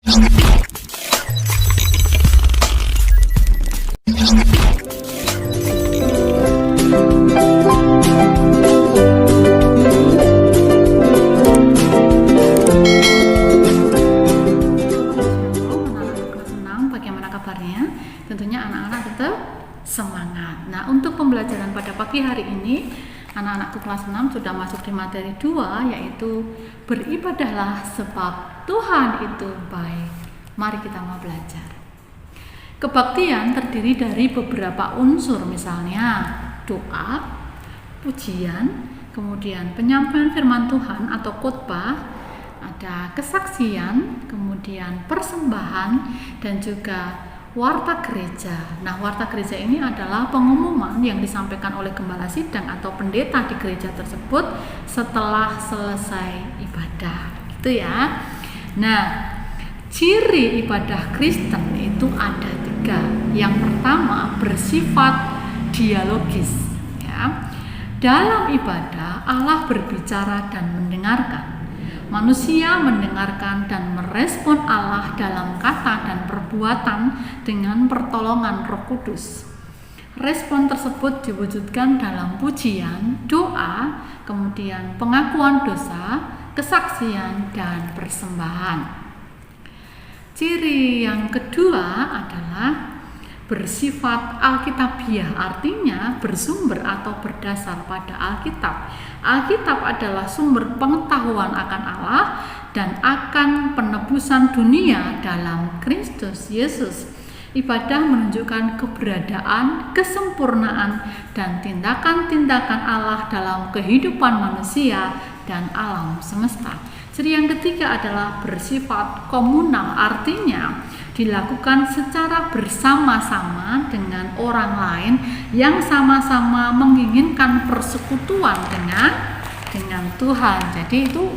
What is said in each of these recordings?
Tentunya anak-anak tetap semangat. Nah, untuk pembelajaran pada pagi hari ini, anak-anakku kelas 6 sudah masuk di materi 2, yaitu beribadahlah sebab Tuhan itu baik. Mari kita mau belajar. Kebaktian terdiri dari beberapa unsur, misalnya doa, pujian, kemudian penyampaian firman Tuhan atau khotbah, ada kesaksian, kemudian persembahan, dan juga warta gereja. Nah, warta gereja ini adalah pengumuman yang disampaikan oleh gembala sidang atau pendeta di gereja tersebut setelah selesai ibadah, gitu ya. Nah, ciri ibadah Kristen itu ada 3. Yang pertama, bersifat dialogis, ya. Dalam ibadah Allah berbicara dan mendengarkan. Manusia mendengarkan dan merespon Allah dalam kata dan perbuatan dengan pertolongan Roh Kudus. Respon tersebut diwujudkan dalam pujian, doa, kemudian pengakuan dosa, kesaksian, dan persembahan. Ciri yang kedua adalah bersifat alkitabiah, artinya bersumber atau berdasar pada Alkitab. Alkitab adalah sumber pengetahuan akan Allah dan akan penebusan dunia dalam Kristus Yesus. Ibadah menunjukkan keberadaan, kesempurnaan, dan tindakan-tindakan Allah dalam kehidupan manusia dan alam semesta. Ciri yang ketiga adalah bersifat komunal, artinya dilakukan secara bersama-sama dengan orang lain yang sama-sama menginginkan persekutuan dengan Tuhan. Jadi itu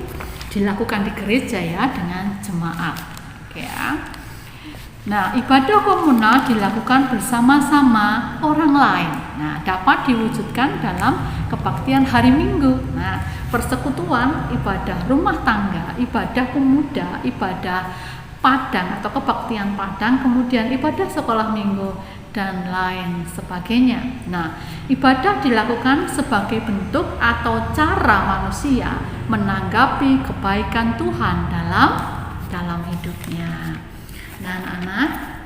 dilakukan di gereja ya, dengan jemaat. Oke ya. Nah, ibadah komunal dilakukan bersama-sama orang lain. Nah, dapat diwujudkan dalam kebaktian hari Minggu. Nah, persekutuan, ibadah rumah tangga, ibadah pemuda, ibadah padang atau kebaktian padang, kemudian ibadah sekolah minggu, dan lain sebagainya. Nah, ibadah dilakukan sebagai bentuk atau cara manusia menanggapi kebaikan Tuhan dalam hidupnya. Nah, anak-anak,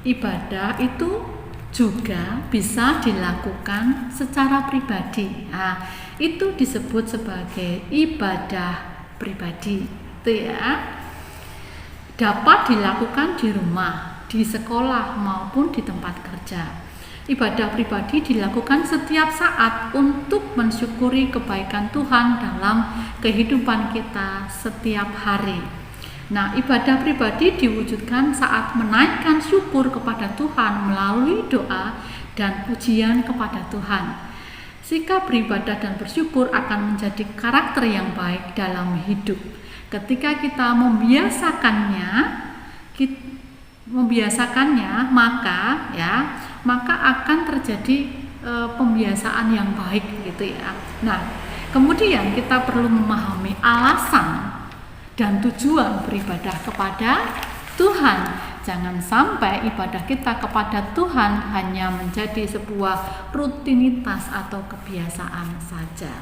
ibadah itu juga bisa dilakukan secara pribadi. Nah, itu disebut sebagai ibadah pribadi, itu ya. Dapat dilakukan di rumah, di sekolah, maupun di tempat kerja. Ibadah pribadi dilakukan setiap saat untuk mensyukuri kebaikan Tuhan dalam kehidupan kita setiap hari. Nah, ibadah pribadi diwujudkan saat menaikkan syukur kepada Tuhan melalui doa dan pujian kepada Tuhan. Sikap beribadah dan bersyukur akan menjadi karakter yang baik dalam hidup. Ketika kita membiasakannya, maka akan terjadi pembiasaan yang baik, gitu ya. Nah, kemudian kita perlu memahami alasan dan tujuan beribadah kepada Tuhan. Jangan sampai ibadah kita kepada Tuhan hanya menjadi sebuah rutinitas atau kebiasaan saja.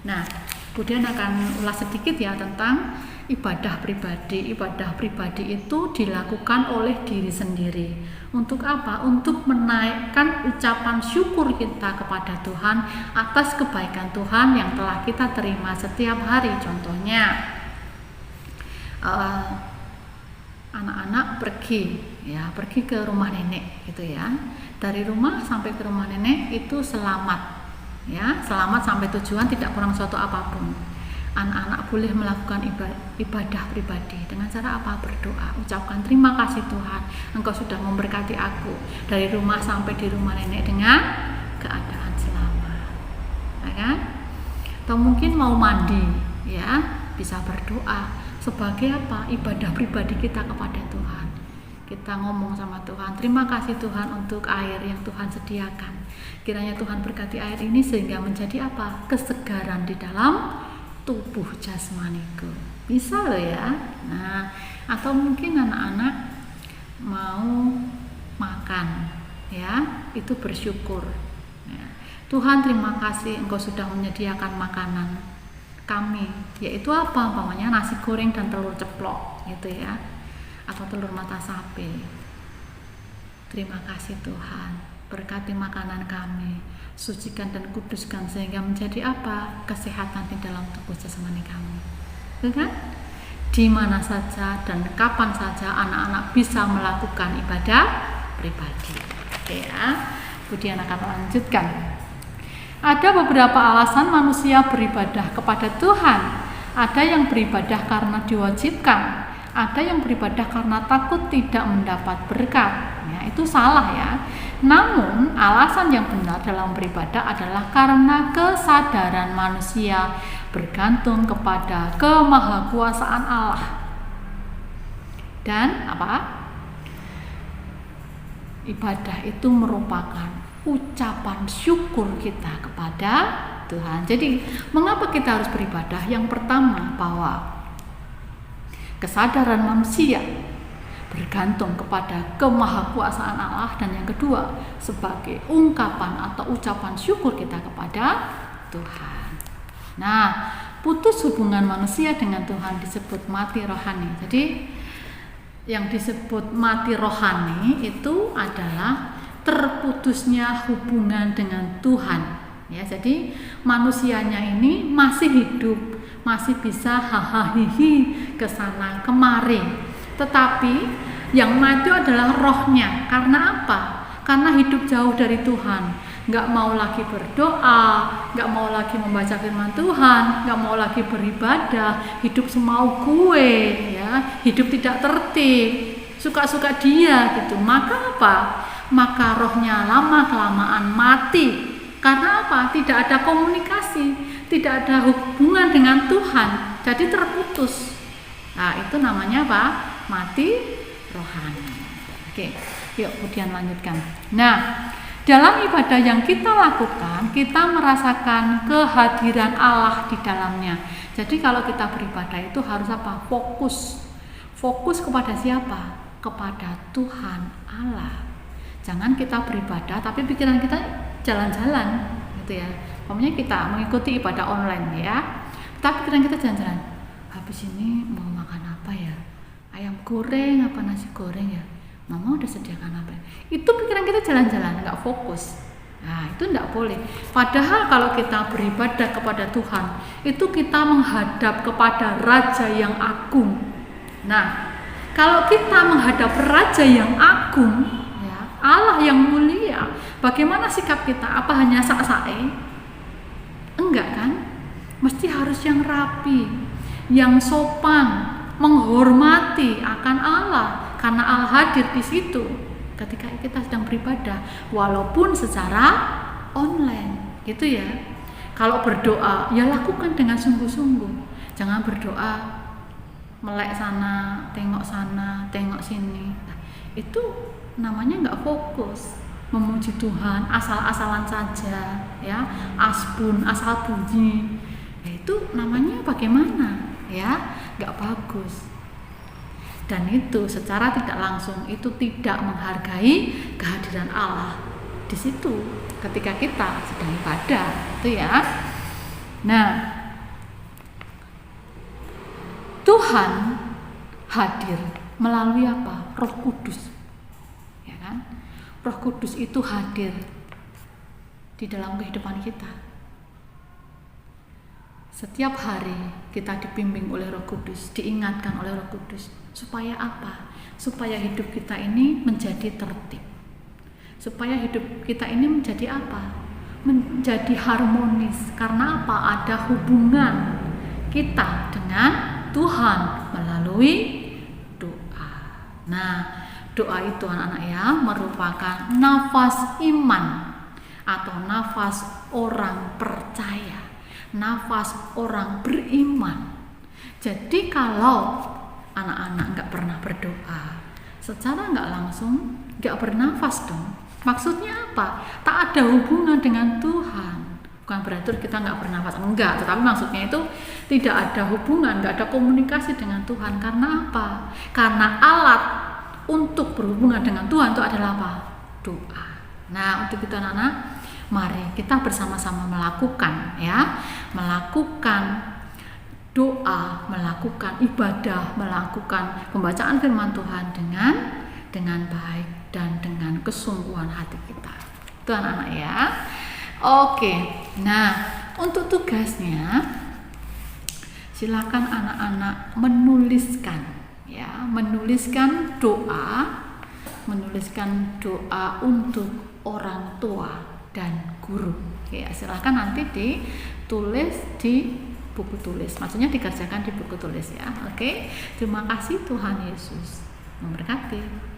Nah, kemudian akan ulas sedikit ya tentang ibadah pribadi. Ibadah pribadi itu dilakukan oleh diri sendiri. Untuk apa? Untuk menaikkan ucapan syukur kita kepada Tuhan atas kebaikan Tuhan yang telah kita terima setiap hari. Contohnya, anak-anak pergi ke rumah nenek, gitu ya. Dari rumah sampai ke rumah nenek itu selamat, ya, selamat sampai tujuan, tidak kurang suatu apapun. Anak-anak boleh melakukan ibadah pribadi dengan cara apa? Berdoa, ucapkan terima kasih Tuhan, Engkau sudah memberkati aku dari rumah sampai di rumah nenek dengan keadaan selamat, ya kan? Atau mungkin mau mandi, ya, bisa berdoa sebagai apa? Ibadah pribadi kita kepada Tuhan. Kita ngomong sama Tuhan, terima kasih Tuhan untuk air yang Tuhan sediakan. Kiranya Tuhan berkati air ini sehingga menjadi apa? Kesegaran di dalam tubuh jasmaniku. Bisa loh ya. Nah, atau mungkin anak-anak mau makan, ya, itu bersyukur. Ya. Tuhan, terima kasih Engkau sudah menyediakan makanan kami, yaitu apa? Umpamanya nasi goreng dan telur ceplok, gitu ya, atau telur mata sapi. Terima kasih Tuhan, berkati makanan kami, sucikan dan kuduskan sehingga menjadi apa? Kesehatan di dalam tubuh jasmani kami. Kan? Di mana saja dan kapan saja anak-anak bisa melakukan ibadah pribadi. Oke ya. Kemudian akan melanjutkan. Ada beberapa alasan manusia beribadah kepada Tuhan. Ada yang beribadah karena diwajibkan, ada yang beribadah karena takut tidak mendapat berkat. Ya, itu salah ya. Namun alasan yang benar dalam beribadah adalah karena kesadaran manusia bergantung kepada kemahakuasaan Allah. Dan apa? Ibadah itu merupakan ucapan syukur kita kepada Tuhan. Jadi, mengapa kita harus beribadah? Yang pertama, bahwa kesadaran manusia bergantung kepada kemahakuasaan Allah, dan yang kedua, sebagai ungkapan atau ucapan syukur kita kepada Tuhan. Nah, putus hubungan manusia dengan Tuhan disebut mati rohani. Jadi, yang disebut mati rohani itu adalah terputusnya hubungan dengan Tuhan. Ya, jadi manusianya ini masih hidup, masih bisa hahaha ke sana kemari. Tetapi yang mati adalah rohnya. Karena apa? Karena hidup jauh dari Tuhan. Nggak mau lagi berdoa, nggak mau lagi membaca firman Tuhan, nggak mau lagi beribadah, hidup semau gue, ya, hidup tidak tertib, suka-suka dia gitu. Maka apa? Maka rohnya lama kelamaan mati. Karena apa? Tidak ada komunikasi, tidak ada hubungan dengan Tuhan, jadi terputus. Nah, itu namanya apa? Mati rohani. Oke, yuk kemudian lanjutkan. Nah, dalam ibadah yang kita lakukan, kita merasakan kehadiran Allah di dalamnya. Jadi kalau kita beribadah itu harus apa? Fokus. Fokus kepada siapa? Kepada Tuhan Allah. Jangan kita beribadah tapi pikiran kita jalan-jalan, gitu ya. Pokoknya kita mengikuti ibadah online ya. Tapi pikiran kita jalan-jalan. Habis ini mau makan apa ya? Ayam goreng apa nasi goreng ya? Mama udah sediakan apa? Itu pikiran kita jalan-jalan, nggak fokus. Nah, itu nggak boleh. Padahal kalau kita beribadah kepada Tuhan, itu kita menghadap kepada Raja yang agung. Nah, kalau kita menghadap Raja yang agung, ya, Allah yang mulia, bagaimana sikap kita? Apa hanya sak-sae? Enggak kan? Mesti harus yang rapi, yang sopan, menghormati akan Allah. Karena Allah hadir di situ ketika kita sedang beribadah, walaupun secara online, gitu ya. Kalau berdoa, ya lakukan dengan sungguh-sungguh. Jangan berdoa melek sana, tengok sini. Nah, itu namanya nggak fokus. Memuji Tuhan asal-asalan saja, ya, asbun, asal bunyi. Nah, itu namanya bagaimana? Ya, nggak bagus. Dan itu secara tidak langsung itu tidak menghargai kehadiran Allah di situ ketika kita sedang ibadah, itu ya. Nah, Tuhan hadir melalui apa? Roh Kudus, ya kan? Roh Kudus itu hadir di dalam kehidupan kita. Setiap hari kita dibimbing oleh Roh Kudus, diingatkan oleh Roh Kudus. Supaya apa? Supaya hidup kita ini menjadi tertib. Supaya hidup kita ini menjadi apa? Menjadi harmonis. Karena apa? Ada hubungan kita dengan Tuhan melalui doa. Nah, doa itu anak-anak ya merupakan nafas iman atau nafas orang percaya, nafas orang beriman. Jadi kalau anak-anak nggak pernah berdoa, secara nggak langsung nggak bernafas dong. Maksudnya apa? Tak ada hubungan dengan Tuhan. Bukan berarti kita nggak bernafas, enggak, tetapi maksudnya itu tidak ada hubungan, nggak ada komunikasi dengan Tuhan. Karena apa? Karena alat untuk berhubungan dengan Tuhan itu adalah apa? Doa. Nah, untuk itu anak-anak, mari kita bersama-sama melakukan doa, melakukan ibadah, melakukan pembacaan firman Tuhan dengan baik dan dengan kesungguhan hati kita. Itu anak-anak ya. Oke, nah untuk tugasnya silakan anak-anak menuliskan untuk orang tua dan guru. Ya, silakan nanti ditulis di buku tulis, maksudnya dikerjakan di buku tulis ya. Oke, terima kasih, Tuhan Yesus memberkati.